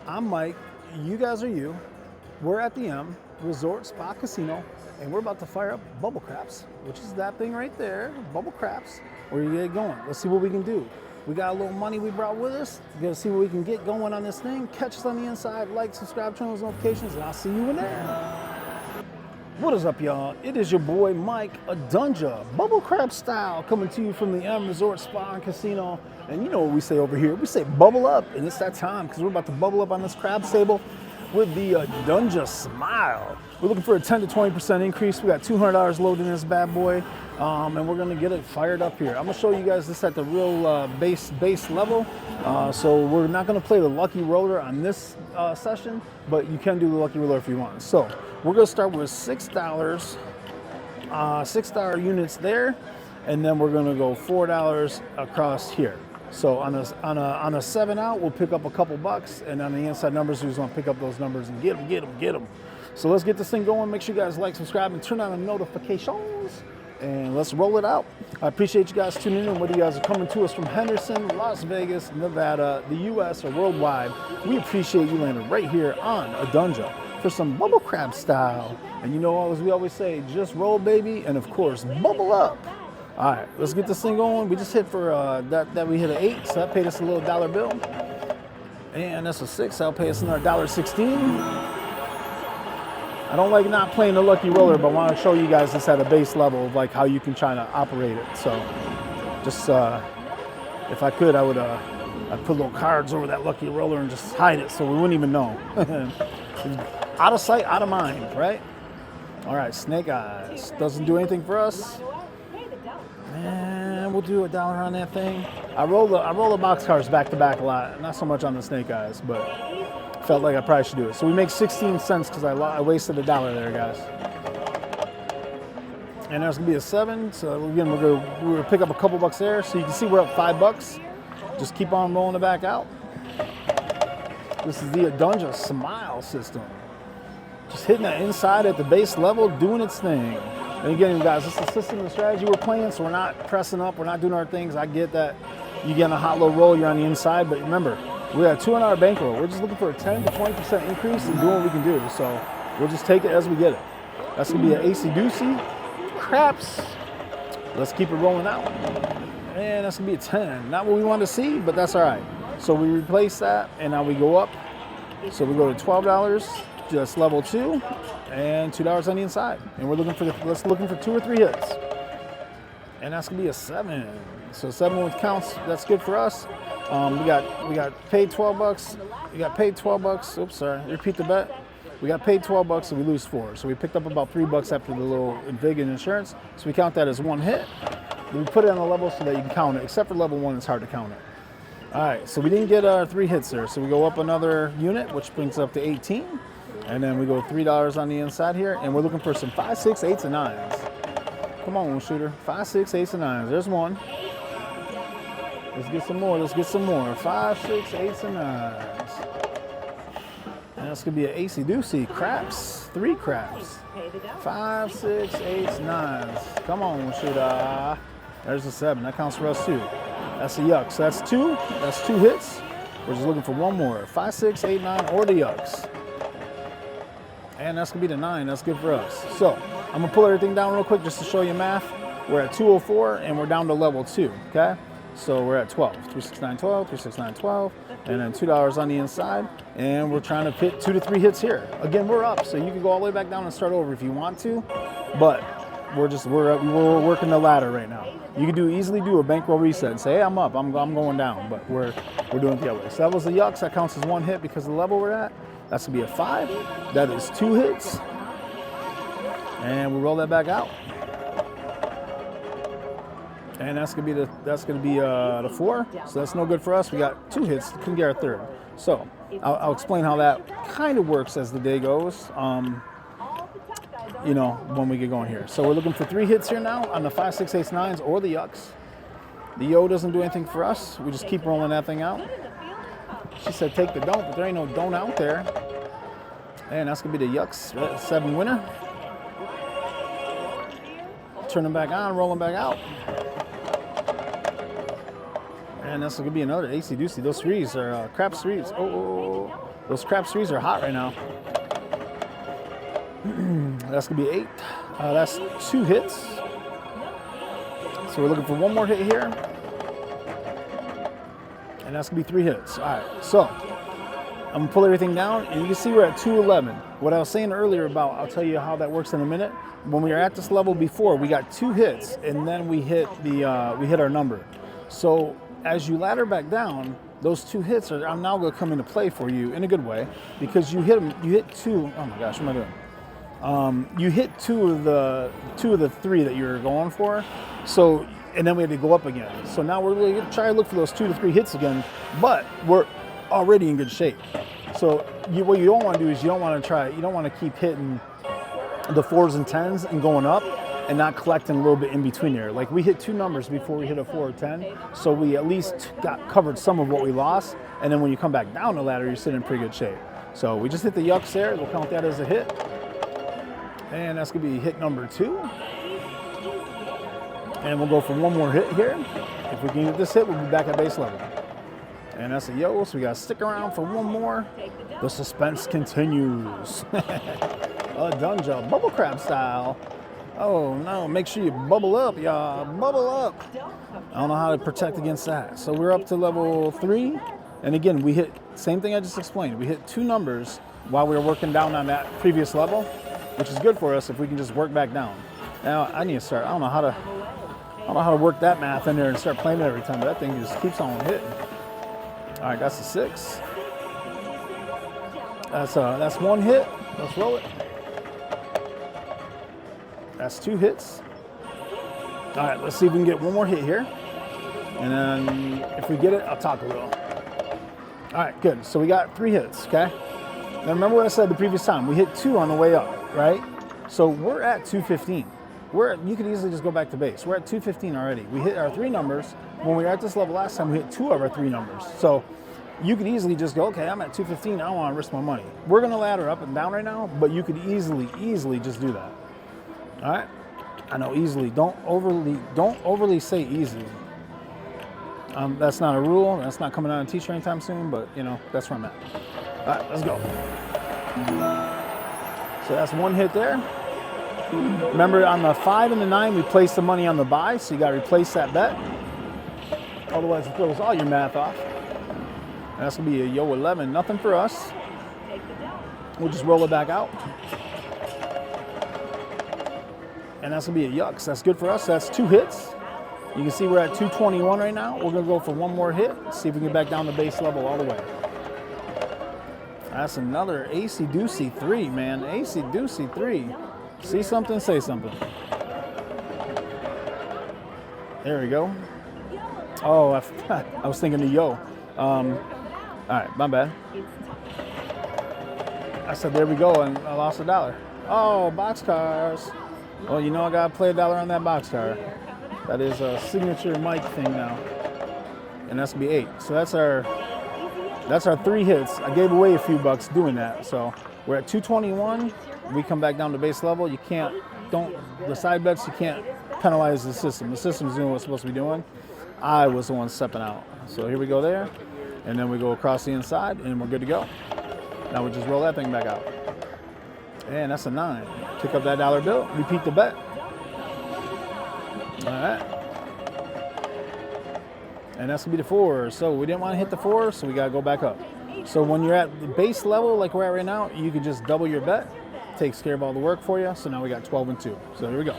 I'm Mike. You guys are you. We're at the M Resort Spa Casino, and we're about to fire up Bubble Craps, which is that thing right there, Bubble Craps. Where you get going? Let's see what we can do. We got a little money we brought with us. We're gonna see what we can get going on this thing. Catch us on the inside. Like, subscribe, turn on those notifications, and I'll see you in there. What is up, y'all? It is your boy Mike Adunja, Bubble Crap style, coming to you from the M Resort Spa and Casino. And you know what we say over here? We say bubble up, and it's that time because we're about to bubble up on this crab table with the Adunja Smile. We're looking for a 10 to 20% increase. We got $200 loaded in this bad boy, and we're gonna get it fired up here. I'm gonna show you guys this at the real base level. So we're not gonna play the lucky roller on this session, but you can do the lucky roller if you want. So we're gonna start with $6, $6 units there, and then we're gonna go $4 across here. So on a 7 out, we'll pick up a couple bucks, and on the inside numbers, we just want to pick up those numbers and get them. So let's get this thing going. Make sure you guys like, subscribe, and turn on the notifications, and let's roll it out. I appreciate you guys tuning in, whether you guys are coming to us from Henderson, Las Vegas, Nevada, the US, or worldwide. We appreciate you landing right here on Adunja for some bubble crab style. And you know, as we always say, just roll, baby, and of course, bubble up. All right, let's get this thing going. We just hit for that we hit an 8, so that paid us a little dollar bill. And that's a 6, that'll pay us another $1.16. I don't like not playing the lucky roller, but I want to show you guys this at a base level of like how you can try to operate it. So just if I could, I'd put little cards over that lucky roller and just hide it so we wouldn't even know. Out of sight, out of mind, right? All right, snake eyes. Doesn't do anything for us. And we'll do $1 on that thing. I roll the box cars back to back a lot. Not so much on the snake eyes, but felt like I probably should do it. So we make 16 cents because I wasted $1 there, guys. And that's gonna be a 7. So again, we're gonna pick up a couple bucks there. So you can see we're up $5. Just keep on rolling it back out. This is the Adunja Smile system. Just hitting that inside at the base level, doing its thing. And again, guys, this is the system and strategy we're playing, so we're not pressing up, we're not doing our things. I get that you get a hot low roll, you're on the inside, but remember, we're at $200 bankroll. We're just looking for a 10 to 20% increase and doing what we can do. So we'll just take it as we get it. That's gonna be an AC-doocy, craps. Let's keep it rolling out. And that's gonna be a 10. Not what we want to see, but that's all right. So we replace that, and now we go up. So we go to $12, just level 2. And $2 on the inside, and we're looking for 2 or 3 hits, and that's gonna be a 7. So 7 counts. That's good for us. We got paid $12. We got paid $12. Oops, sorry. Repeat the bet. We got paid $12, and we lose 4. So we picked up about $3 after the little VIG and insurance. So we count that as 1 hit. We put it on the level so that you can count it. Except for level 1, it's hard to count it. All right. So we didn't get 3 hits there. So we go up another unit, which brings up to 18. And then we go $3 on the inside here, and we're looking for some 5, 6, 8s, and 9s. Come on, shooter. 5, 6, 8s, and 9s. There's one. Let's get some more. 5, 6, 8s, and 9s. And that's gonna be an AC-doocy. Craps. 3 craps. 5, 6, 8s, 9s. Come on, shooter. There's a 7. That counts for us too. That's a yuck. So that's 2. That's 2 hits. We're just looking for 1 more. 5, 6, 8, 9, or the yucks. And that's gonna be the 9. That's good for us. So I'm gonna pull everything down real quick just to show you math. We're at 204 and we're down to level 2. Okay, so we're at 12. 369, 12, 369, 12, and then $2 on the inside. And we're trying to hit 2 to 3 hits here. Again, we're up, so you can go all the way back down and start over if you want to. But we're working the ladder right now. You can easily do a bankroll reset and say, hey, I'm up, I'm going down. But we're doing it the other way. So that was the yucks. That counts as 1 hit because of the level we're at. That's gonna be a 5. That is 2 hits. And we roll that back out. And that's gonna be the 4. So that's no good for us. We got 2 hits. Couldn't get our 3rd. So I'll explain how that kind of works as the day goes. You know, when we get going here. So we're looking for 3 hits here now on the 5, 6, 8, 9s or the yucks. The yo doesn't do anything for us. We just keep rolling that thing out. She said take the don't, but there ain't no don't out there. And that's gonna be the yucks 7 winner. Turn them back on, roll them back out. And that's going to be another AC Doocy. Those threes are crap threes. Oh, those crap threes are hot right now. That's going to be 8. That's 2 hits. So we're looking for one more hit here. And that's going to be 3 hits. All right, so I'm going to pull everything down, and you can see we're at 211. What I was saying earlier about, I'll tell you how that works in a minute. When we were at this level before, we got 2 hits, and then we hit our number. So as you ladder back down, those 2 hits are now going to come into play for you in a good way, because you hit 2. Oh my gosh, what am I doing? You hit 2 of the 3 that you're going for. So, and then we had to go up again. So now we're really going to try to look for those 2 to 3 hits again, but we're already in good shape. So what you don't want to do is you don't want to keep hitting the 4s and 10s and going up and not collecting a little bit in between there. Like we hit 2 numbers before we hit a 4 or 10, so we at least got covered some of what we lost, and then when you come back down the ladder, you're sitting in pretty good shape. So we just hit the yucks there. We'll count that as a hit. And that's going to be hit number 2. And we'll go for one more hit here. If we can get this hit, we'll be back at base level. And that's a yo, so we got to stick around for one more. The suspense continues. Adunja Bubble Crap style. Oh no, make sure you bubble up, y'all. Bubble up. I don't know how to protect against that. So we're up to level 3. And again, we hit, same thing I just explained. We hit 2 numbers while we were working down on that previous level, which is good for us if we can just work back down. Now I need to start, I don't know how to work that math in there and start playing it every time, but that thing just keeps on hitting. All right, that's a 6. That's 1 hit. Let's roll it. That's 2 hits. All right, let's see if we can get one more hit here. And then if we get it, I'll talk a little. All right, good. So we got 3 hits, okay? Now remember what I said the previous time. We hit 2 on the way up, right? So we're at 215. You could easily just go back to base. We're at 215 already. We hit our 3 numbers. When we were at this level last time, we hit 2 of our 3 numbers. So you could easily just go, okay, I'm at 215. I don't want to risk my money. We're going to ladder up and down right now, but you could easily just do that. All right? I know easily. Don't overly say easily. That's not a rule. That's not coming out on a t-shirt anytime soon, but you know, that's where I'm at. All right, let's go. So that's 1 hit there. Remember, on the 5 and the 9, we placed the money on the buy, so you got to replace that bet. Otherwise, it throws all your math off. And that's going to be a yo 11. Nothing for us. We'll just roll it back out. And that's going to be a yucks. That's good for us. That's 2 hits. You can see we're at 221 right now. We're going to go for one more hit. See if we can get back down to base level all the way. That's another AC Doocy 3, man. AC Doocy 3. See something, say something. There we go. Oh, I was thinking of yo. All right, my bad. I said there we go, and I lost $1. Oh, boxcars. Well, you know I gotta play $1 on that boxcar. That is a signature Mike thing now, and that's gonna be 8. So that's our 3 hits. I gave away a few bucks doing that. So we're at 221. We come back down to base level. You can't, the side bets, you can't penalize the system. The system's doing what's supposed to be doing. I was the one stepping out. So here we go there. And then we go across the inside and we're good to go. Now we just roll that thing back out. And that's a 9. Pick up that $1 bill, repeat the bet. All right. And that's gonna be the 4. So we didn't want to hit the 4, so we gotta go back up. So when you're at the base level, like we're at right now, you can just double your bet. Takes care of all the work for you. So now we got 12 and 2. So here we go.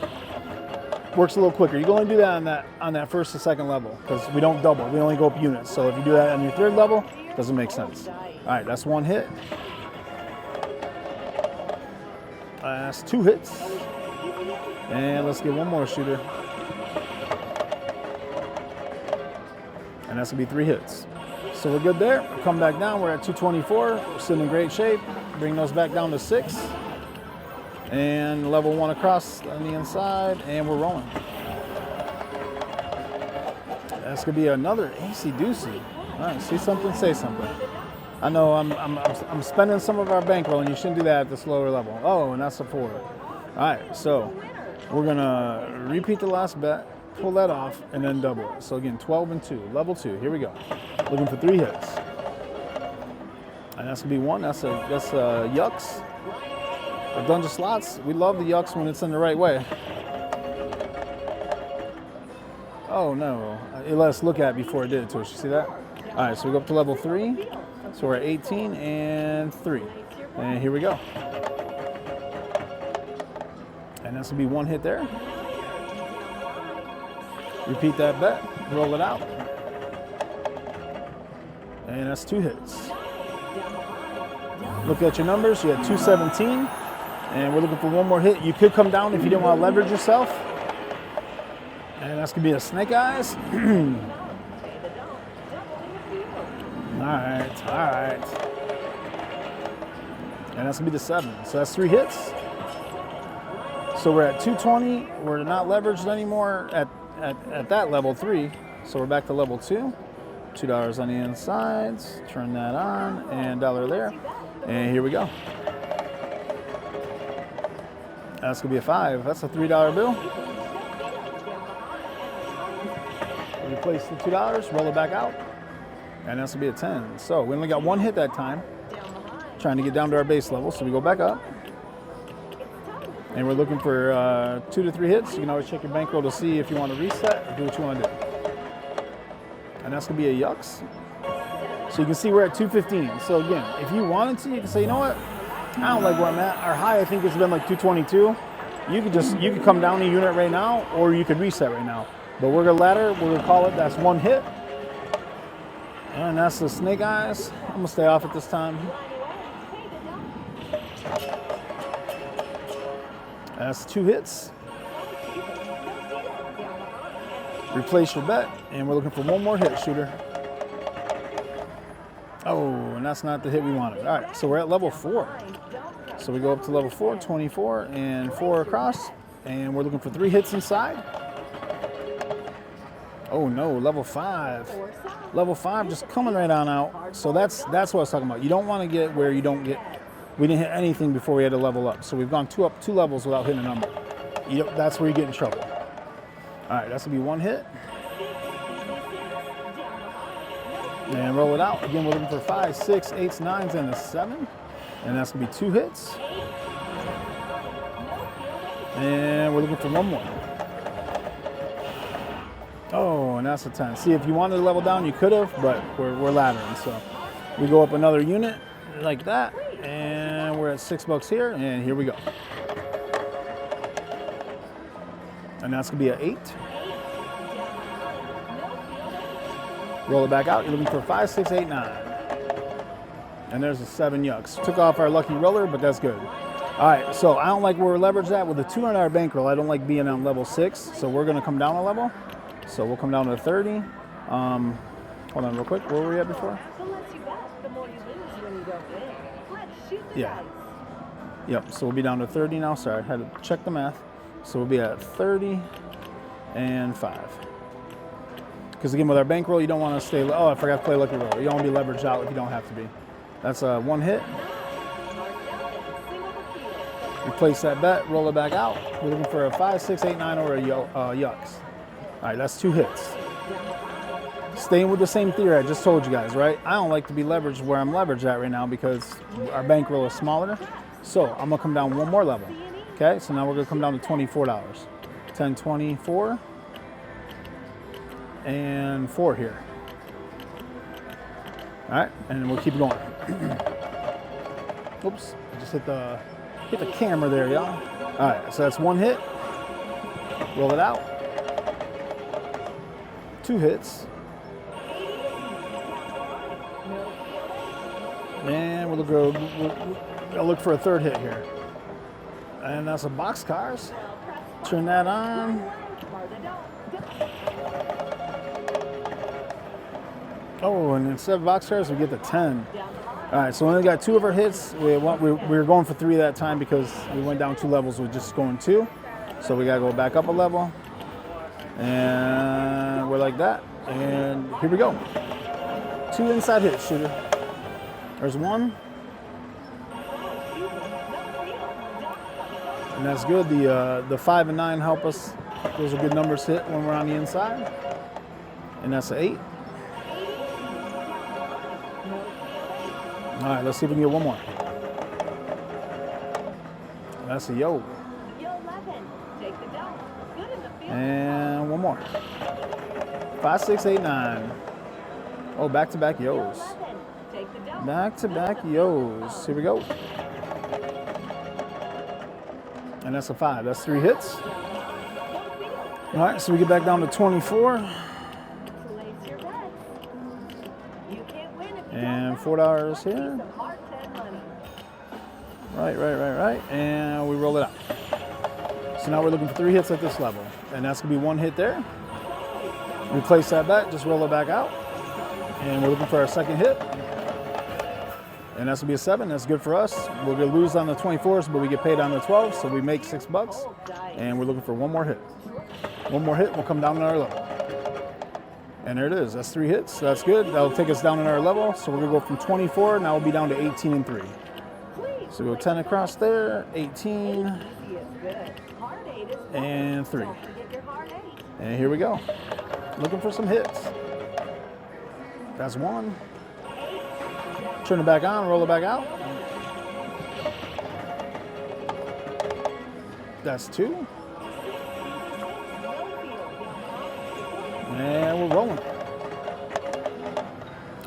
Works a little quicker. You can only do that on that first and second level because we don't double. We only go up units. So if you do that on your 3rd level, it doesn't make sense. All right, that's 1 hit. That's 2 hits. And let's get one more shooter. And that's gonna be 3 hits. So we're good there. We'll come back down. We're at 224. We're sitting in great shape. Bring those back down to 6. And level 1 across on the inside, and we're rolling. That's gonna be another AC Doocy. All right, see something, say something. I know I'm spending some of our bankroll, and you shouldn't do that at this lower level. Oh, and that's a 4. All right, so we're gonna repeat the last bet, pull that off, and then double it. So again, 12 and 2, level 2. Here we go. Looking for 3 hits. And that's gonna be 1. That's yucks. Adunja Slots. We love the yucks when it's in the right way. Oh no, it let us look at it before it did it to us. You see that? All right, so we go up to level 3. So we're at 18 and 3. And here we go. And that's gonna be 1 hit there. Repeat that bet, roll it out. And that's 2 hits. Look at your numbers, you had 217. And we're looking for 1 more hit. You could come down if you didn't want to leverage yourself. And that's gonna be a snake eyes. All right. And that's gonna be the 7. So that's 3 hits. So we're at 220. We're not leveraged anymore at that level 3. So we're back to level 2. $2 on the insides. Turn that on, and $1 there. And here we go. That's gonna be a 5. That's a $3 bill. Replace the $2, roll it back out, and that's gonna be a 10. So we only got 1 hit that time. Trying to get down to our base level, so we go back up. And we're looking for 2 to 3 hits. You can always check your bankroll to see if you want to reset or do what you want to do. And that's gonna be a yucks. So you can see we're at 215. So again, if you wanted to, you can say, you know what? I don't like where I'm at. Our high, I think, has been like 222. You could come down a unit right now, or you could reset right now. But we're gonna ladder. We're gonna call it. That's 1 hit, and that's the snake eyes. I'm gonna stay off at this time. That's 2 hits. Replace your bet, and we're looking for 1 more hit, shooter. Oh, and that's not the hit we wanted. All right, so we're at level 4. So we go up to level 4, 24, and 4 across, and we're looking for 3 hits inside. Oh no, level 5. Level 5 just coming right on out. So that's what I was talking about. You don't want to get where you don't get. We didn't hit anything before we had to level up. So we've gone 2 levels without hitting a number. That's where you get in trouble. All right, that's gonna be 1 hit. And roll it out. Again, we're looking for 5, 6, 8, 9, and a 7. And that's gonna be 2 hits. And we're looking for 1 more. Oh, and that's a 10. See, if you wanted to level down, you could have, but we're laddering. So we go up another unit like that, and we're at $6 here, and here we go. And that's gonna be an 8. Roll it back out. You're looking for 5, 6, 8, 9. And there's a 7 yucks. Took off our lucky roller, but that's good. All right, so I don't like where we're leveraged at. With a $200 bankroll, I don't like being on level 6, so we're gonna come down a level. So we'll come down to 30. Hold on real quick. Where were we at before? Yeah. Yep, so we'll be down to 30 now. Sorry, I had to check the math. So we'll be at 30 and 5. Because again, with our bankroll, you don't want to stay, oh, I forgot to play lucky roll. You don't want to be leveraged out if you don't have to be. That's a 1 hit. Replace that bet, roll it back out. We're looking for a 5, 6, 8, 9, or a yucks. All right, that's 2 hits. Staying with the same theory I just told you guys, right? I don't like to be leveraged where I'm leveraged at right now because our bankroll is smaller. So I'm gonna come down 1 more level. Okay, so now we're gonna come down to $24. 10, 24, and 4 here. All right, and we'll keep going. Oops, I just hit the camera there, y'all. All right, so that's 1 hit. Roll it out. 2 hits. And we'll look for a 3rd hit here. And that's a boxcars. Turn that on. Oh, and instead of boxcars, we get the 10. All right, so we only got 2 of our hits. We were going for 3 that time because we went down 2 levels with just going 2. So we gotta go back up a level. And we're like that. And here we go. 2 inside hits, shooter. There's 1. And that's good. The 5 and 9 help us Those are good numbers to hit when we're on the inside. And that's an 8. All right, let's see if we can get one more. That's a yo. And one more. 5, 6, 8, 9. Oh, back-to-back yo's. Back-to-back yo's. Here we go. And that's a 5. That's 3 hits. All right, so we get back down to 24. And $4 here. Right. And we roll it out. So now we're looking for 3 hits at this level. And that's going to be 1 hit there. Replace that back, just roll it back out. And we're looking for our second hit. And that's going to be a 7. That's good for us. We're going to lose on the 24s, but we get paid on the 12s, so we make $6. And we're looking for 1 more hit. 1 more hit, we'll come down to our level. And there it is. That's 3 hits. That's good. That'll take us down in our level. So we're going to go from 24. Now we'll be down to 18 and 3. So go 10 across there, 18, and 3. And here we go. Looking for some hits. That's 1. Turn it back on, roll it back out. That's 2. And we're rolling.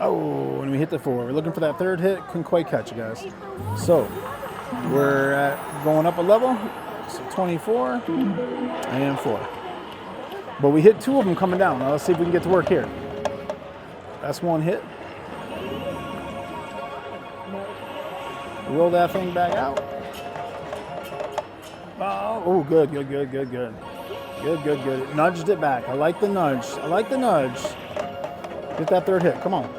Oh, and we hit the 4. We're looking for that third hit. Couldn't quite catch it, guys. So we're at going up a level. So 24 and 4. But we hit 2 of them coming down. Now let's see if we can get to work here. That's 1 hit. Roll that thing back out. Oh, good. Good. Nudged it back. I like the nudge. Get that third hit. Come on.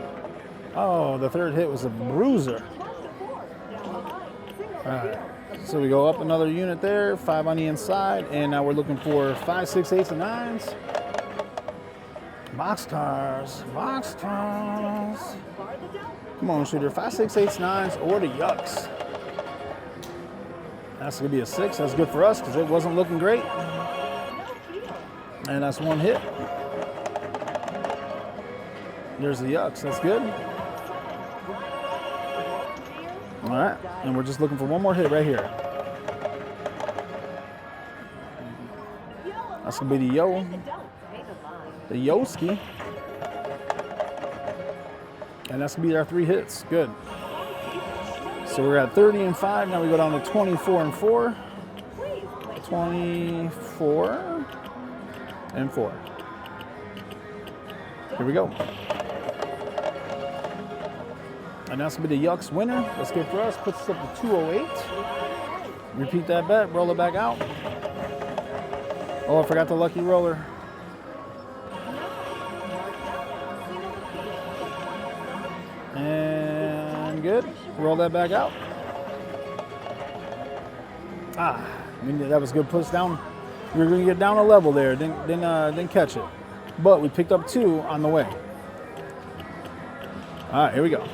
Oh, the third hit was a bruiser. All right. So we go up another unit there. 5 on the inside. And now we're looking for 5, 6, 8, and 9s. Box cars. Come on, shooter. 5, 6, 8, 9s, or the yucks. That's going to be a 6. That's good for us because it wasn't looking great. And that's 1 hit. There's the yucks. That's good. All right. And we're just looking for 1 more hit right here. That's going to be the yo. The Yoski. And that's going to be our 3 hits. Good. So we're at 30 and 5. Now we go down to 24 and 4. 24 and 4. Here we go. And that's going to be the Yucks winner. That's good for us. Puts us up to 208. Repeat that bet. Roll it back out. Oh, I forgot the lucky roller. And good. Roll that back out. I mean, that was good. Push down. We were going to get down a level there. Didn't catch it. But we picked up 2 on the way. All right, here we go.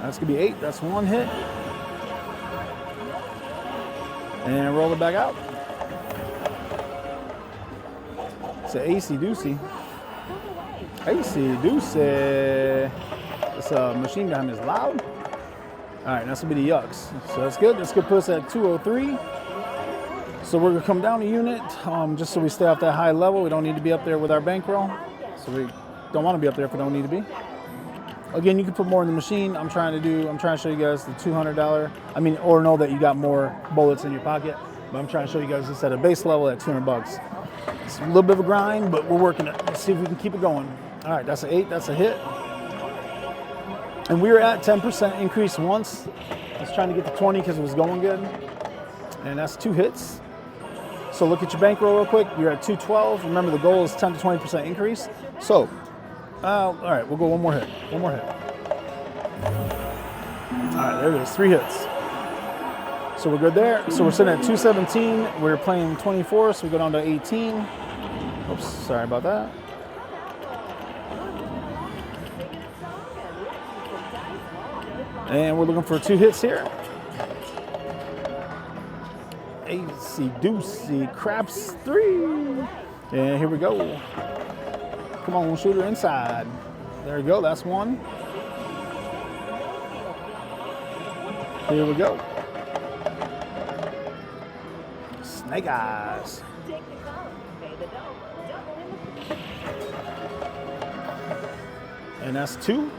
That's going to be 8. That's 1 hit. And roll it back out. It's an AC-doocy. AC-doocy. This machine gun is loud. All right, that's going to be the Yucks. So that's good. That's going to put us at 203. So we're going to come down a unit just so we stay off that high level. We don't need to be up there with our bankroll. So we don't want to be up there if we don't need to be. Again, you can put more in the machine. I'm trying to show you guys the $200. Or know that you got more bullets in your pocket. But I'm trying to show you guys this at a base level at $200. It's a little bit of a grind, but we're working it. Let's see if we can keep it going. All right, that's an 8. That's a hit. And we were at 10% increase once. I was trying to get to 20 because it was going good. And that's 2 hits. So look at your bankroll real quick. You're at 212. Remember, the goal is 10 to 20% increase. So, all right, we'll go 1 more hit. 1 more hit. All right, there it is. 3 hits. So we're good there. So we're sitting at 217. We're playing 24, so we go down to 18. Oops, sorry about that. And we're looking for 2 hits here. Acey Deucey Craps 3. And here we go. Come on, shooter inside. There we go, that's one. Here we go. Snake eyes. And that's two.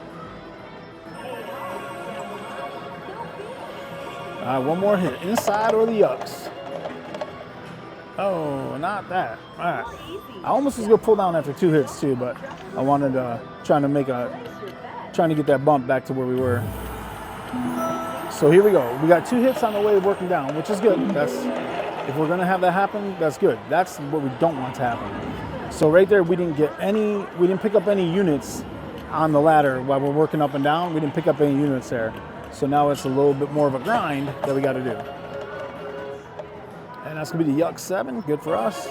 All right, one more hit. Inside or the yucks. Oh, not that. All right. I almost was gonna pull down after two hits too, but I wanted trying to get that bump back to where we were. So here we go. We got two hits on the way working down, which is good. That's, if we're gonna have that happen, that's good. That's what we don't want to happen. So right there, we didn't pick up any units on the ladder while we're working up and down. We didn't pick up any units there. So now it's a little bit more of a grind that we got to do. And that's gonna be the yuck 7, good for us.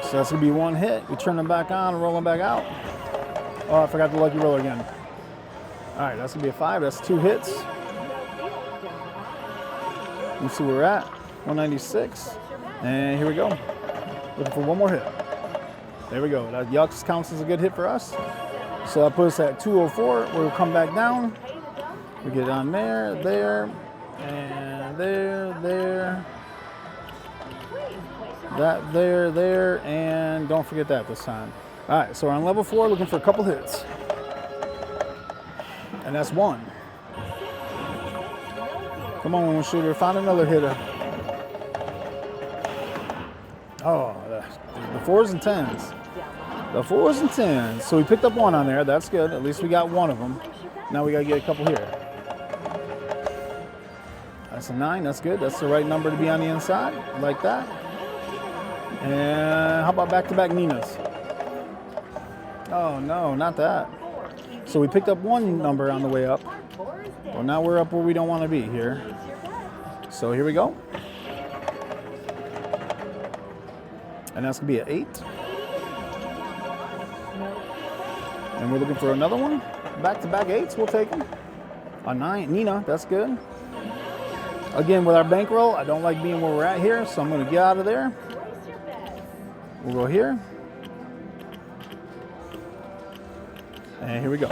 So that's gonna be one hit. We turn them back on and roll them back out. Oh, I forgot the lucky roller again. All right, that's gonna be a 5. That's 2 hits. Let's see where we're at. 196. And here we go. Looking for one more hit. There we go. That yucks counts as a good hit for us. So that puts us at 204. We'll come back down. We get on there, and there. That, there, and don't forget that this time. All right, so we're on level 4, looking for a couple hits. And that's 1. Come on, shooter, find another hitter. Oh, the 4s and 10s. The 4s and 10s. So we picked up 1 on there. That's good. At least we got one of them. Now we got to get a couple here. That's a 9. That's good. That's the right number to be on the inside. Like that. And how about back-to-back Ninas? Oh, no, not that. So we picked up 1 number on the way up. Well, now we're up where we don't want to be here. So here we go. And that's going to be an 8. And we're looking for another one. Back-to-back 8s, we'll take them. A 9, Nina, that's good. Again, with our bankroll, I don't like being where we're at here, so I'm going to get out of there. We'll go here. And here we go.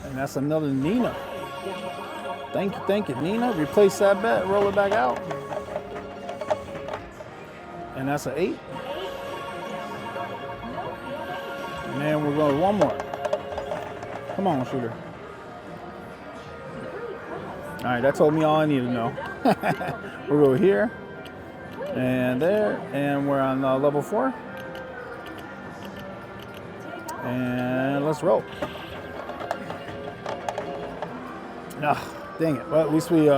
And that's another Nina. Thank you, Nina. Replace that bet, roll it back out. And that's an 8. And we're going one more. Come on, shooter. All right, that told me all I need to know. We'll go here and there, and we're on level 4. And let's roll. Dang it. Well, at least we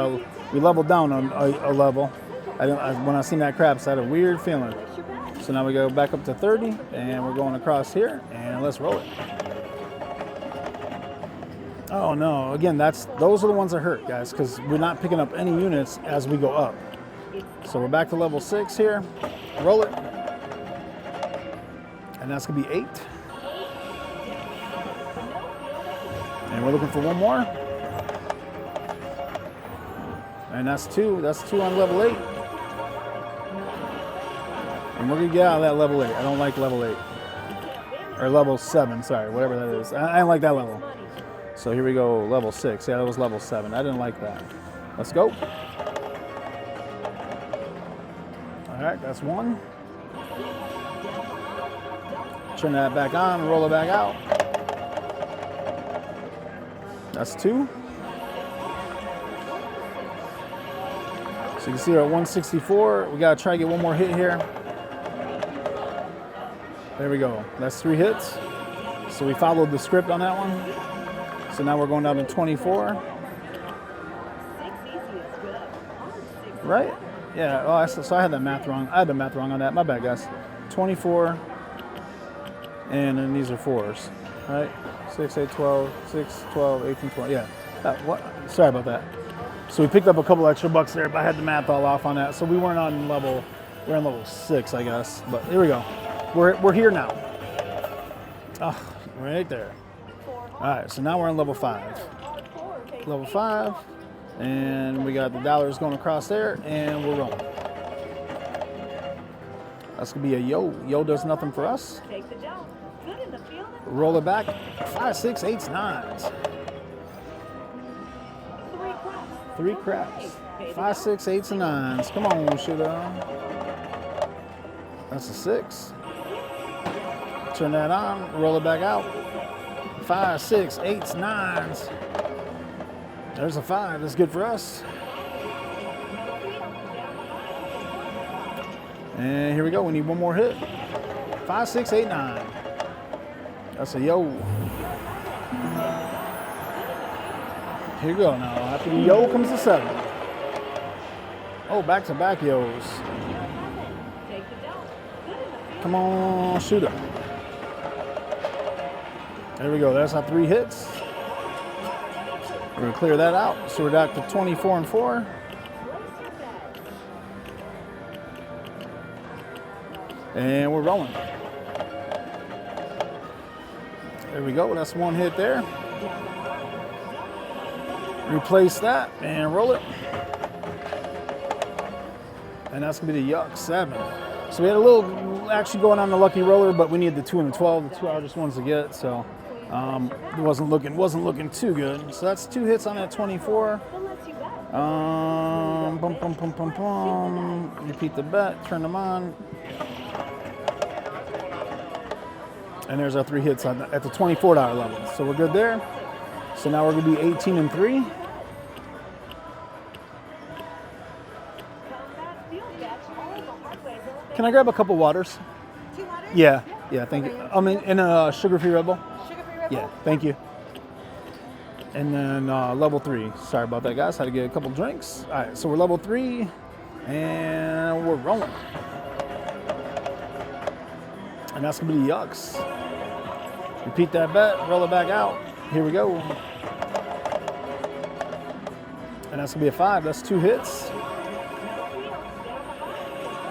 leveled down on a level. When I seen that craps, I had a weird feeling. So now we go back up to 30, and we're going across here, and let's roll it. Oh no, again, those are the ones that hurt, guys, because we're not picking up any units as we go up. So we're back to level 6 here. Roll it. And that's gonna be 8. And we're looking for one more. And that's 2. That's 2 on level 8. And we're gonna get out of that level 8. I don't like level 8. Or level 7, sorry, whatever that is. I don't like that level. So here we go, level 6. Yeah, that was level 7. I didn't like that. Let's go. All right, that's 1. Turn that back on, roll it back out. That's 2. So you can see we're at 164. We gotta try to get one more hit here. There we go. That's 3 hits. So we followed the script on that one. So now we're going down to 24. Right? Yeah, oh, so I had that math wrong. I had the math wrong on that. My bad, guys. 24. And then these are 4s. Right? 6, 8, 12, 6, 12, 18, 20. Yeah. What? Sorry about that. So we picked up a couple extra bucks there, but I had the math all off on that. So we weren't on level, we're on level 6, I guess. But here we go. We're here now. Oh, right there. All right, so now we're on level 5. Level 5. And we got the dollars going across there, and we're rolling. That's gonna be a yo. Yo does nothing for us. Roll it back. 5, 6, 8, 9s. 3 craps. 5, 6, 8s, and 9s. Come on, shooter. That's a 6. Turn that on. Roll it back out. 5, 6, 8s, 9s. There's a 5. That's good for us. And here we go. We need one more hit. 5, 6, 8, 9. That's a yo. Here you go now. After the yo comes the 7. Oh, back-to-back yo's. Come on, shooter. There we go. That's our 3 hits. We're going to clear that out. So we're back to 24 and 4. And we're rolling. There we go. That's 1 hit there. Replace that and roll it. And that's going to be the yuck 7. So we had a little action going on the lucky roller, but we needed the 2 and the 12, the 2 hardest ones to get. So it wasn't looking too good. So that's 2 hits on that 24. Repeat the bet, turn them on. And there's our 3 hits at the $24 level. So we're good there. So now we're going to be 18 and 3. Can I grab a couple waters? 2 waters? Yeah, thank you. In a sugar-free Red Bull? Sugar-free Red Bull? Yeah, thank you. And then level 3. Sorry about that, guys. Had to get a couple drinks. All right, so we're level 3, and we're rolling. And that's going to be the yucks. Repeat that bet, roll it back out. Here we go. And that's going to be a 5. That's 2 hits.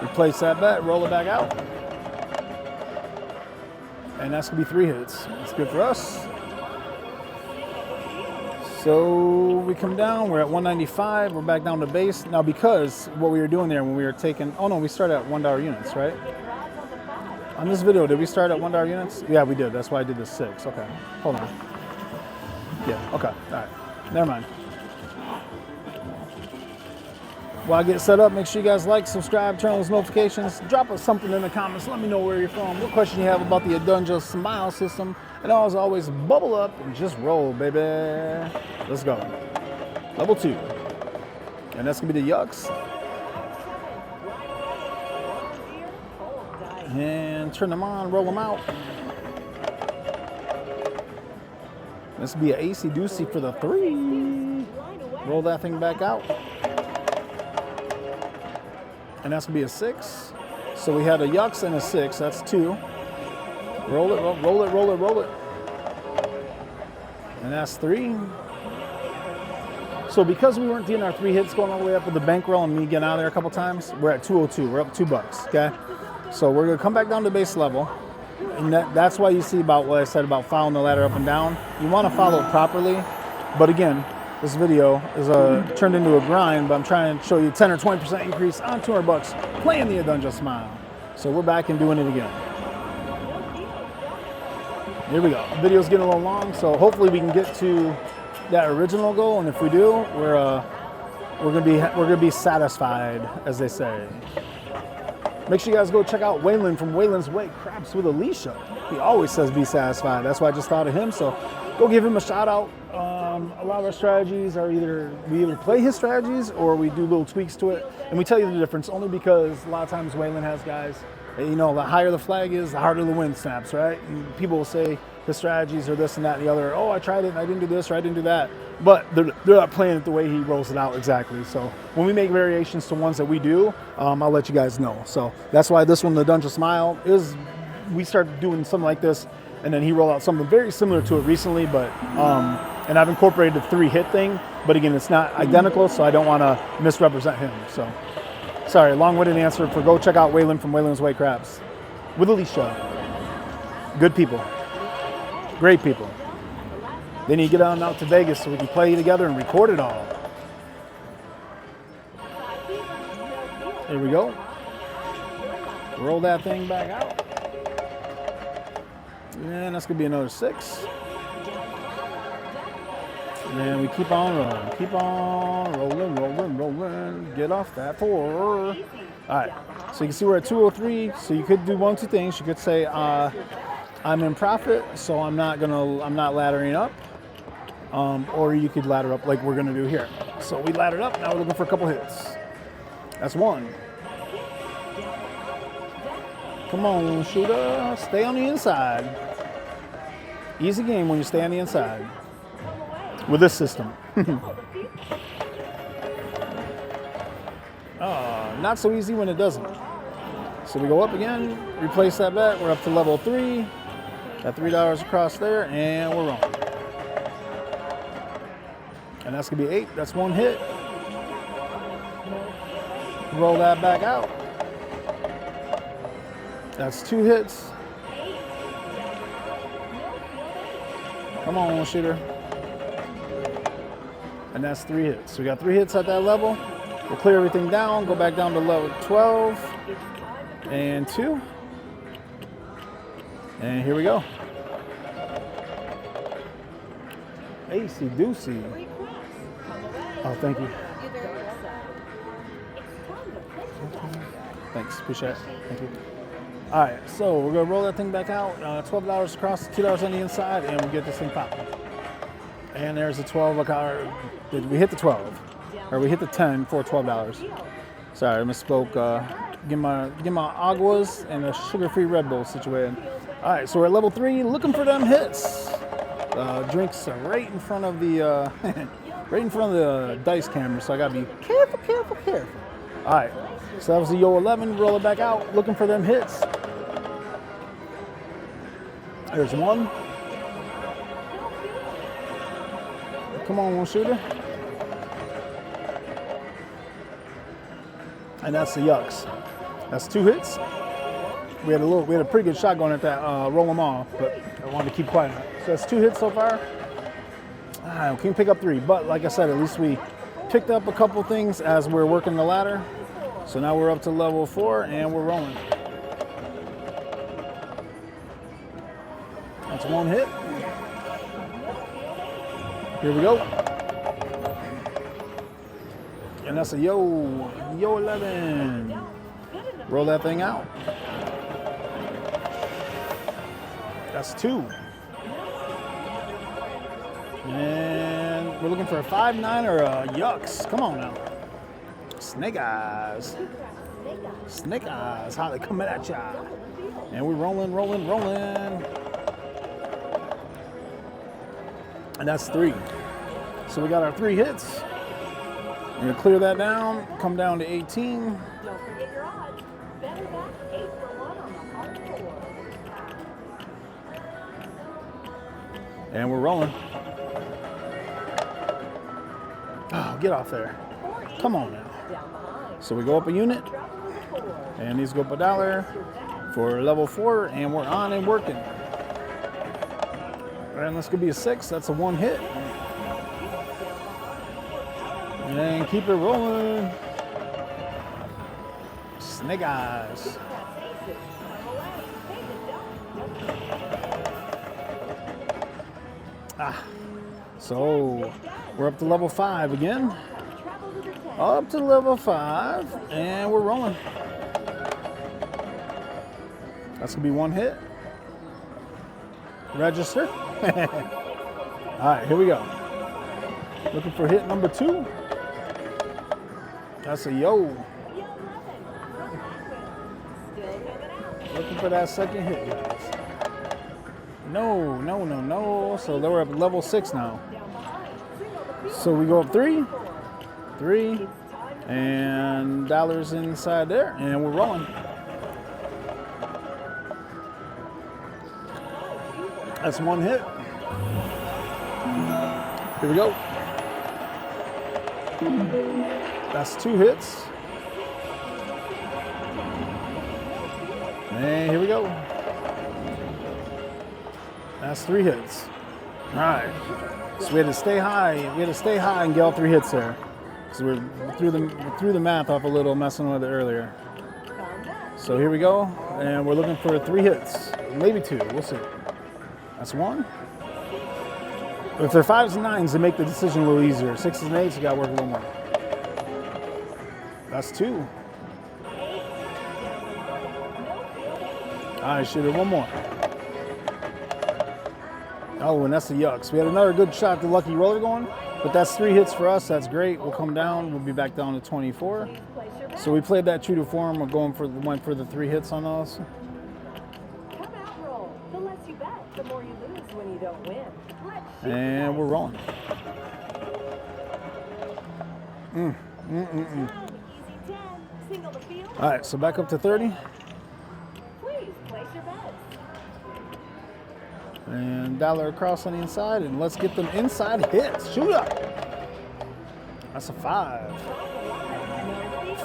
Replace that bet, roll it back out. And that's going to be 3 hits. That's good for us. So we come down, we're at 195, we're back down to base. Now because what we were doing there when we were taking, oh no, we started at $1 units, right? On this video, did we start at $1 units? Yeah, we did. That's why I did the 6. Okay, hold on. Yeah, okay, all right. Never mind. While I get set up, make sure you guys like, subscribe, turn on those notifications. Drop us something in the comments. Let me know where you're from, what question you have about the Adunja Smile system. And as always, bubble up and just roll, baby. Let's go. Level 2. And that's going to be the yucks. And turn them on, roll them out. This will be an AC doozy for the 3. Roll that thing back out. And that's gonna be a 6. So we had a yucks and a 6, that's 2. Roll it, roll it, roll it, roll it. And that's 3. So because we weren't getting our 3 hits going all the way up with the bankroll and me getting out of there a couple times, we're at 202, we're up $2, okay? So we're gonna come back down to base level. And that's why you see about what I said about following the ladder up and down. You wanna follow it properly, but again, this video is turned into a grind, but I'm trying to show you 10 or 20% increase on $200 playing the Adunja Smile. So we're back and doing it again. Here we go. The video's getting a little long, so hopefully we can get to that original goal, and if we do, we're gonna be satisfied, as they say. Make sure you guys go check out Waylon from Waylon's Way Craps with Alicia. He always says be satisfied. That's why I just thought of him. So go give him a shout out. A lot of our strategies are we either play his strategies or we do little tweaks to it. And we tell you the difference only because a lot of times Waylon has guys, you know, the higher the flag is, the harder the wind snaps, right? And people will say his strategies are this and that and the other. Oh, I tried it and I didn't do this or I didn't do that. But they're not playing it the way he rolls it out exactly. So when we make variations to ones that we do, I'll let you guys know. So that's why this one, the Adunja Smile, we started doing something like this, and then he rolled out something very similar to it recently, but and I've incorporated the 3 hit thing, but again, it's not identical, so I don't want to misrepresent him. So sorry, long-winded answer for go check out Waylon from Waylon's Way Craps with Alicia. Good people, great people. They need to get on out to Vegas so we can play together and record it all. There we go. Roll that thing back out. And that's going to be another 6. And we keep on rolling. Keep on rolling, rolling, rolling. Get off that 4. All right. So you can see we're at 203. So you could do one of two things. You could say, I'm in profit, so I'm not laddering up. Or you could ladder up like we're going to do here. So we laddered up. Now we're looking for a couple hits. That's 1. Come on, shooter. Stay on the inside. Easy game when you stay on the inside. With this system. Not so easy when it doesn't. So we go up again, replace that bet. We're up to level 3. Got $3 across there, and we're rolling. And that's going to be 8. That's 1 hit. Roll that back out. That's 2 hits. Come on, shooter. And that's 3 hits. So we got 3 hits at that level. We'll clear everything down, go back down to level 12 and 2. And here we go. AC Doocy. Oh, thank you. Thanks, appreciate it. Thank you. All right, so we're gonna roll that thing back out. $12 across, $2 on the inside, and we get this thing popping. And there's a 12 card. We hit the 12, or we hit the 10 for $12. Sorry, I misspoke. Get my aguas and a sugar-free Red Bull situated. All right, so we're at level 3, looking for them hits. Drinks are right in front of the right in front of the dice camera, so I gotta be careful, careful, careful. All right, so that was the Yo 11. Roll it back out, looking for them hits. There's 1. Come on, shooter. And that's the yucks. That's 2 hits. We had a pretty good shot going at that. Roll them off, but I wanted to keep quiet. So that's 2 hits so far. We can pick up 3, but like I said, at least we picked up a couple things as we're working the ladder. So now we're up to level 4 and we're rolling. That's 1 hit. Here we go. And that's a Yo 11. Roll that thing out. That's 2. And we're looking for a 5-9 or a yucks. Come on now. Snake eyes. Snake eyes. How they coming at ya? And we're rolling, rolling, rolling. And that's 3. So we got our 3 hits. We're gonna clear that down, come down to 18. Don't forget your odds. Better back 8 for 1 on the hard 4. And we're rolling. Oh, get off there. Come on now. So we go up a unit, and these go up $1 for level 4, and we're on and working. And that's gonna be a 6. That's a 1 hit. And keep it rolling. Snake eyes. So we're up to level 5 again. Up to level 5, and we're rolling. That's gonna be 1 hit. Register. All right, here we go. Looking for hit number 2. That's a Yo. Looking for that second hit, guys. No, no, no, no. So we're up level 6 now. So we go up 3, and dollars inside there, and we're rolling. That's 1 hit. Here we go. That's 2 hits. And here we go. That's 3 hits. All right. So we had to stay high. We had to stay high and get all 3 hits there. because we're through the math off a little, messing with it earlier. So here we go, and we're looking for 3 hits, maybe 2. We'll see. That's 1. If they're 5s and 9s, they make the decision a little easier. 6s and 8s, you got to work a little more. That's 2. All right, shooter, 1 more. Oh, and that's the yucks. We had another good shot, the lucky roller going, but that's 3 hits for us. That's great. We'll come down. We'll be back down to 24. So we played that true to form. We're went for the 3 hits on those. Come out, roll. The less you bet, the more you lose when you don't win. And we're rolling. Easy 10. Single the field. All right, so back up to 30. Please place your bets. And dollar across on the inside, and let's get them inside hits. Shoot up. That's a 5.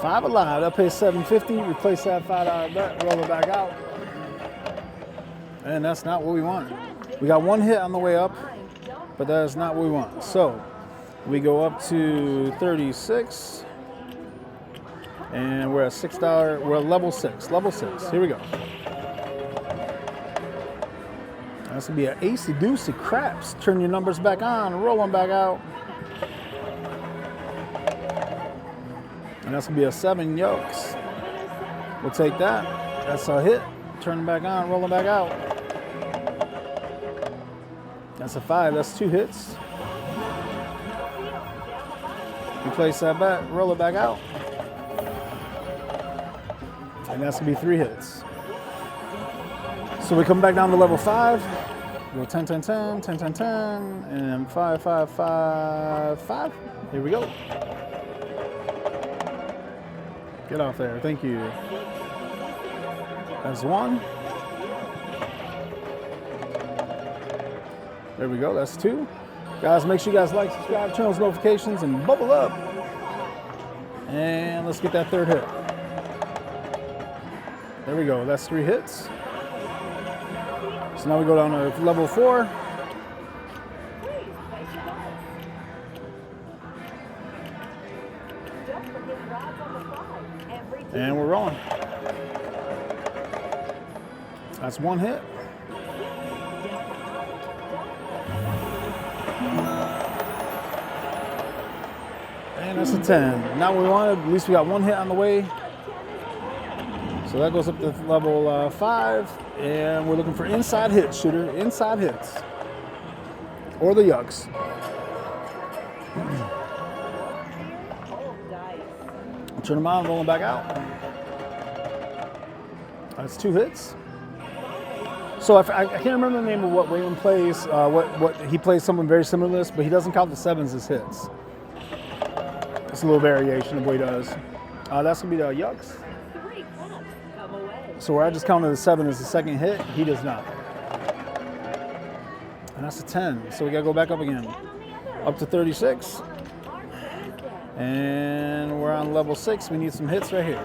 5 alive. That pays $7.50. Replace that $5 bet. Roll it back out. And that's not what we want. We got 1 hit on the way up, but that is not what we want. So we go up to 36, and we're at $6. We're at level 6. Level 6. Here we go. That's gonna be an acey deucey craps. Turn your numbers back on, roll them back out. And that's gonna be a 7 yokes. We'll take that. That's a hit. Turn them back on, roll them back out. That's a 5. That's 2 hits. Replace that bet, roll it back out. And that's gonna be 3 hits. So we come back down to level 5. Go 10, 10, 10, 10, 10, 10, and 5, 5, 5, 5. Here we go. Get off there. Thank you. That's 1. There we go. That's 2. Guys, make sure you guys like, subscribe, turn those notifications, and bubble up. And let's get that 3rd hit. There we go. That's 3 hits. So now we go down to level 4. And we're rolling. That's 1 hit. And that's a 10. Not what we wanted. At least we got 1 hit on the way. So that goes up to level 5, and we're looking for inside hits, shooter. Inside hits. Or the yucks. Turn them on, roll them back out. That's 2 hits. So I can't remember the name of what Raymond plays. What he plays something very similar to this, but he doesn't count the 7s as hits. It's a little variation of what he does. That's gonna be the yucks. So where I just counted the 7 as the 2nd hit, he does not. And that's a 10. So we gotta go back up again. Up to 36. And we're on level 6. We need some hits right here.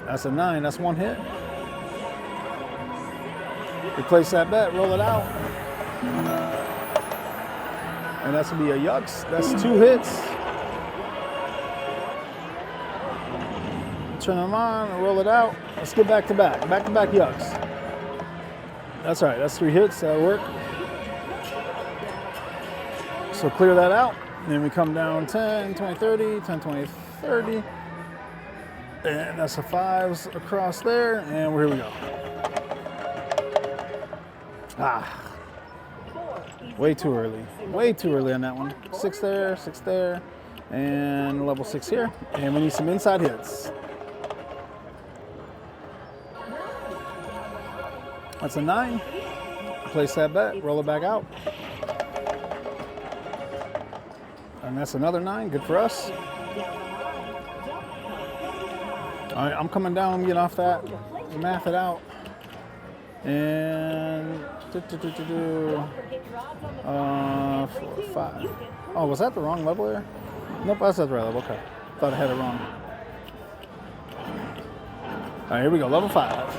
That's a 9. That's 1 hit. Replace that bet, roll it out. And that's gonna be a yucks. That's 2 hits. Turn them on and roll it out. Let's get back to back. Back to back yucks. That's all right. That's 3 hits. That'll work. So clear that out. Then we come down 10, 20, 30, 10, 20, 30. And that's the 5s across there. And here we go. Way too early. Way too early on that one. 6 there, 6 there. And level 6 here. And we need some inside hits. That's a 9. Place that bet, roll it back out. And that's another 9, good for us. All right, I'm coming down, I'm getting off that, math it out. And 5. Oh, was that the wrong level there? Nope, that's the right level, okay. Thought I had it wrong. All right, here we go, level 5.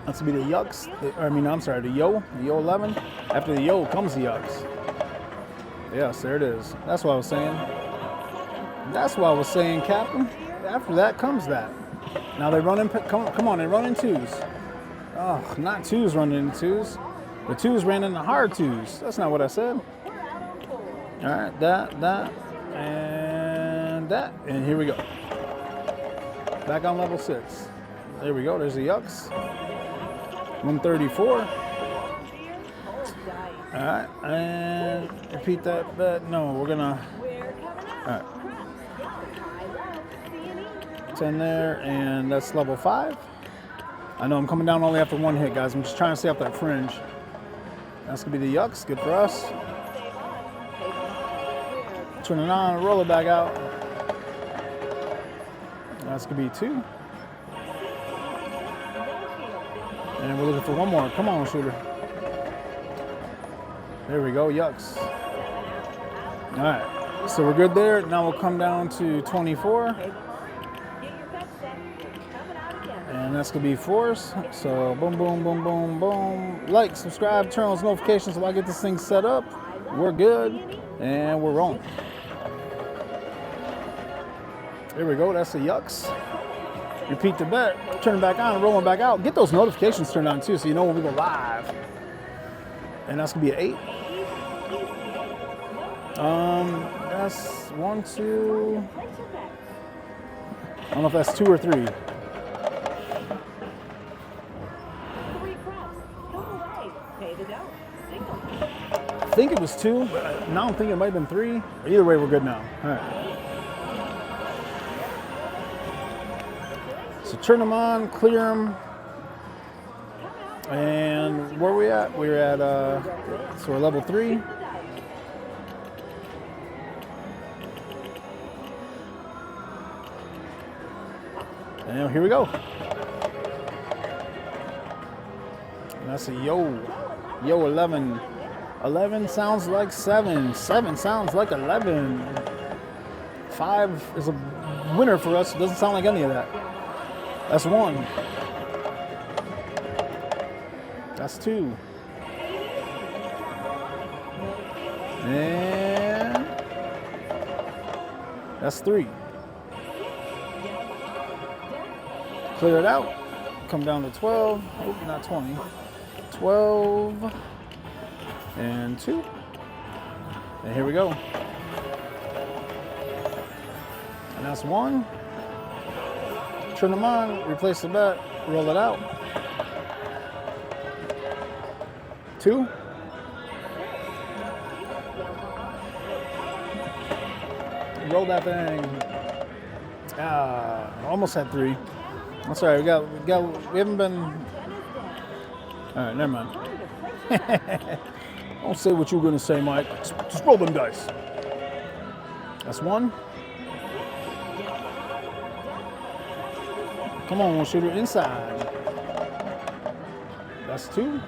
That's gonna be the yucks. I'm sorry, the yo 11. After the yo comes the yucks. Yes, there it is. That's what I was saying. That's what I was saying, Captain. After that comes that. Now they run in. Come on, they run in twos. Oh, not twos running in twos. The twos ran into hard twos. That's not what I said. All right, that, and that, and here we go. Back on level 6. There we go. There's the yucks. 134. All right, and repeat that bet. No, we're gonna. All right. 10 there, and that's level 5. I know I'm coming down only after one hit, guys. I'm just trying to stay up that fringe. That's gonna be the yucks. Good for us. Turn it on, roll it back out. That's gonna be 2. And we're looking for one more. Come on, shooter. There we go, yucks. All right, so we're good there. Now we'll come down to 24. And that's gonna be 4s. So boom, boom, boom, boom, boom. Like, subscribe, turn on those notifications so I get this thing set up. We're good, and we're rolling. There we go, that's the yucks. Repeat the bet, turn it back on, rolling back out. Get those notifications turned on too so you know when we go live. And that's gonna be an 8. That's 1, 2. I don't know if that's 2 or 3. I think it was 2, but now I'm thinking it might have been 3. Either way, we're good now. All right. So turn them on, clear them. And where are we at? We're at, so we're level 3. And here we go. And that's a yo 11. 11 sounds like 7. 7 sounds like 11. 5 is a winner for us. It doesn't sound like any of that. That's 1. That's 2. And that's 3. Clear it out. Come down to 12. Oh, not 20. 12. And 2. And here we go. And that's 1. Turn them on, replace the bet, roll it out. 2. Roll that thing. Almost had 3. I'm sorry, we haven't been. All right, never mind. Don't say what you were gonna say, Mike. Just roll them dice. That's 1. Come on, shooter, inside. That's 2.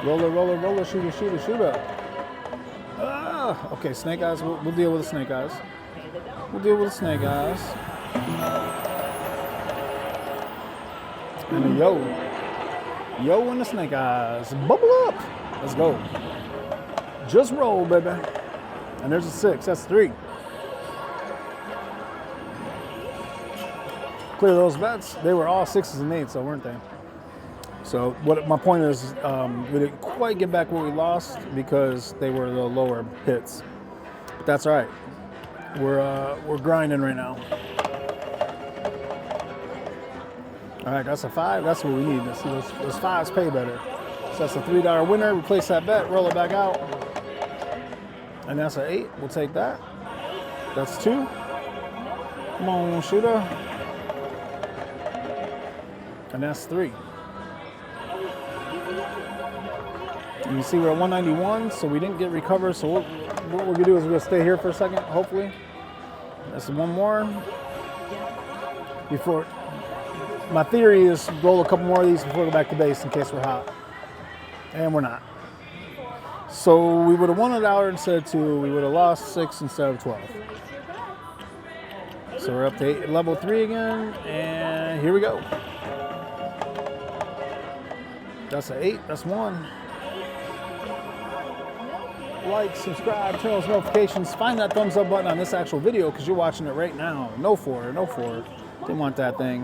Roller, shooter. Okay, snake eyes. We'll deal with the snake eyes. And the yo and the snake eyes. Bubble up. Let's go. Just roll, baby. And there's a 6. That's 3. Clear those bets. They were all 6s and 8s, so weren't they? So what my point is, we didn't quite get back what we lost because they were the lower hits. But that's all right. We're grinding right now. All right, that's a 5. That's what we need. Let's see those 5s pay better. So that's a $3 winner. Replace that bet. Roll it back out. And that's an 8. We'll take that. That's 2. Come on, shooter. And that's 3. And you see we're at 191, so we didn't get recovered. So what we're gonna do is we're gonna stay here for a second, hopefully. That's 1 more. Before, my theory is roll a couple more of these before we go back to base in case we're hot. And we're not. So we would have won $1 instead of 2. We would have lost 6 instead of 12. So we're up to level 3 again, and here we go. That's an 8, that's 1. Like, subscribe, turn on those notifications, find that thumbs up button on this actual video because you're watching it right now. No 4, no 4. Didn't want that thing.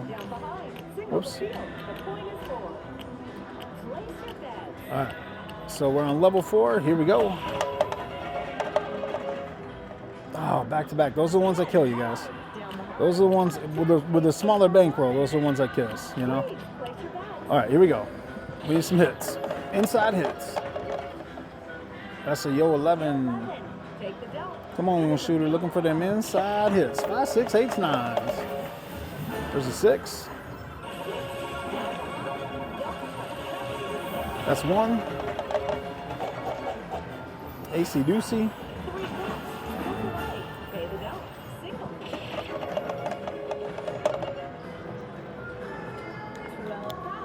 Whoops. All right, so we're on level 4. Here we go. Oh, back to back. Those are the ones that kill you guys. Those are the ones with the smaller bankroll. Those are the ones that kill us, you know? All right, here we go. We need some hits. Inside hits. That's a yo 11. Come on, shooter. Looking for them inside hits. 5, 6, 8, 9s. There's a 6. That's 1. AC Doocy.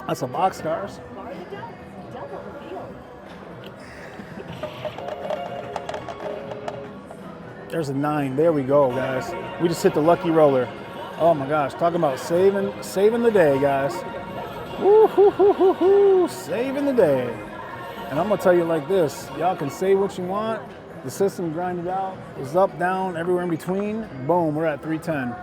That's a boxcars. There's a 9. There we go, guys. We just hit the lucky roller. Oh my gosh, talking about saving the day, guys. Woo hoo hoo hoo hoo, saving the day. And I'm gonna tell you like this: y'all can say what you want. The system grinded out. It's up, down, everywhere in between. Boom, we're at 310.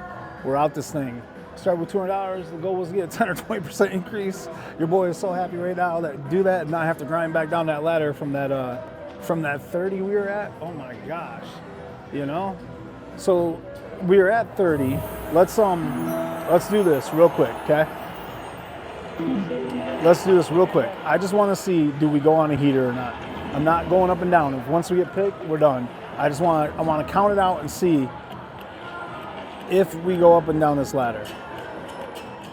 We're out this thing. Start with $200. The goal was to get a 10 or 20% increase. Your boy is so happy right now that do that and not have to grind back down that ladder from that 30 we were at. Oh my gosh, you know. So we are at 30. Let's do this real quick, okay? Let's do this real quick. I just want to see, do we go on a heater or not? I'm not going up and down. If once we get picked, we're done. I want to count it out and see if we go up and down this ladder.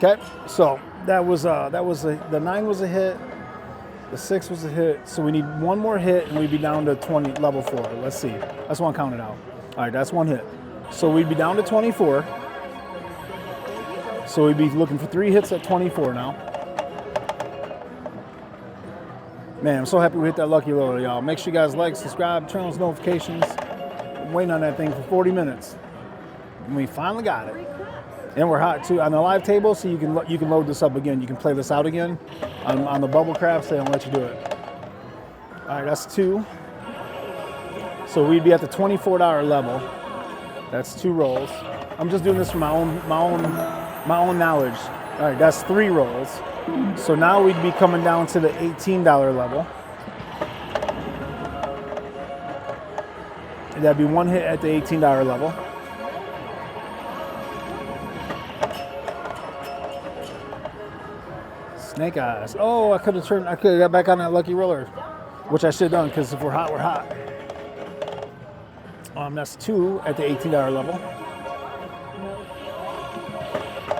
Okay, so the 9 was a hit, the 6 was a hit, so we need one more hit and we'd be down to 20, level 4. Let's see. I just want to count it out. All right, that's 1 hit. So we'd be down to 24. So we'd be looking for 3 hits at 24 now. Man, I'm so happy we hit that lucky roller, y'all. Make sure you guys like, subscribe, turn on those notifications. I'm waiting on that thing for 40 minutes. And we finally got it. And we're hot too on the live table, so you can load this up again. You can play this out again on the bubble craps. They don't let you do it. All right, that's 2. So we'd be at the $24 level. That's 2 rolls. I'm just doing this for my own knowledge. All right, that's 3 rolls. So now we'd be coming down to the $18 level. And that'd be 1 hit at the $18 level. Snake eyes. Oh, I could have got back on that lucky roller, which I should have done because if we're hot, we're hot. That's 2 at the $18 level.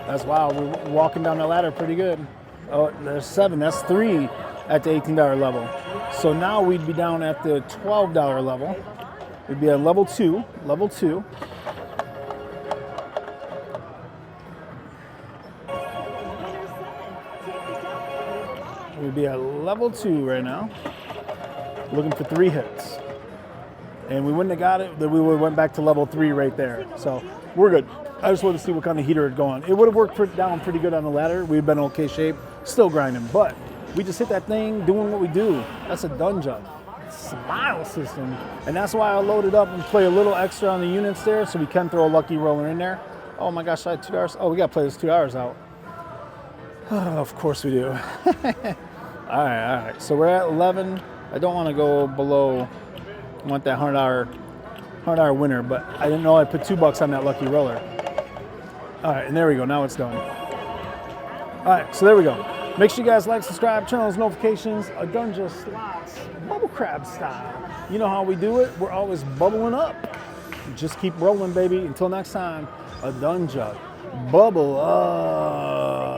That's wow. We're walking down the ladder pretty good. Oh, there's 7. That's 3 at the $18 level. So now we'd be down at the $12 level. We'd be at level 2. Level 2. We'd be at level 2 right now, looking for 3 hits. And we wouldn't have got it, then we would have went back to level 3 right there. So we're good. I just wanted to see what kind of heater it'd go on. It would have worked down pretty good on the ladder. We'd been okay shape, still grinding. But we just hit that thing doing what we do. That's a Adunja Smile system. And that's why I loaded up and play a little extra on the units there so we can throw a lucky roller in there. Oh my gosh, I had $2. Oh, we got to play this $2 out. Oh, of course we do. All right. So we're at 11. I don't want to go below. I want that $100 winner, but I didn't know I put $2 on that lucky roller. All right, and there we go. Now it's done. All right, so there we go. Make sure you guys like, subscribe, turn on those notifications. Adunja Slots Bubble Crap style. You know how we do it. We're always bubbling up. Just keep rolling, baby. Until next time, Adunja Bubble up.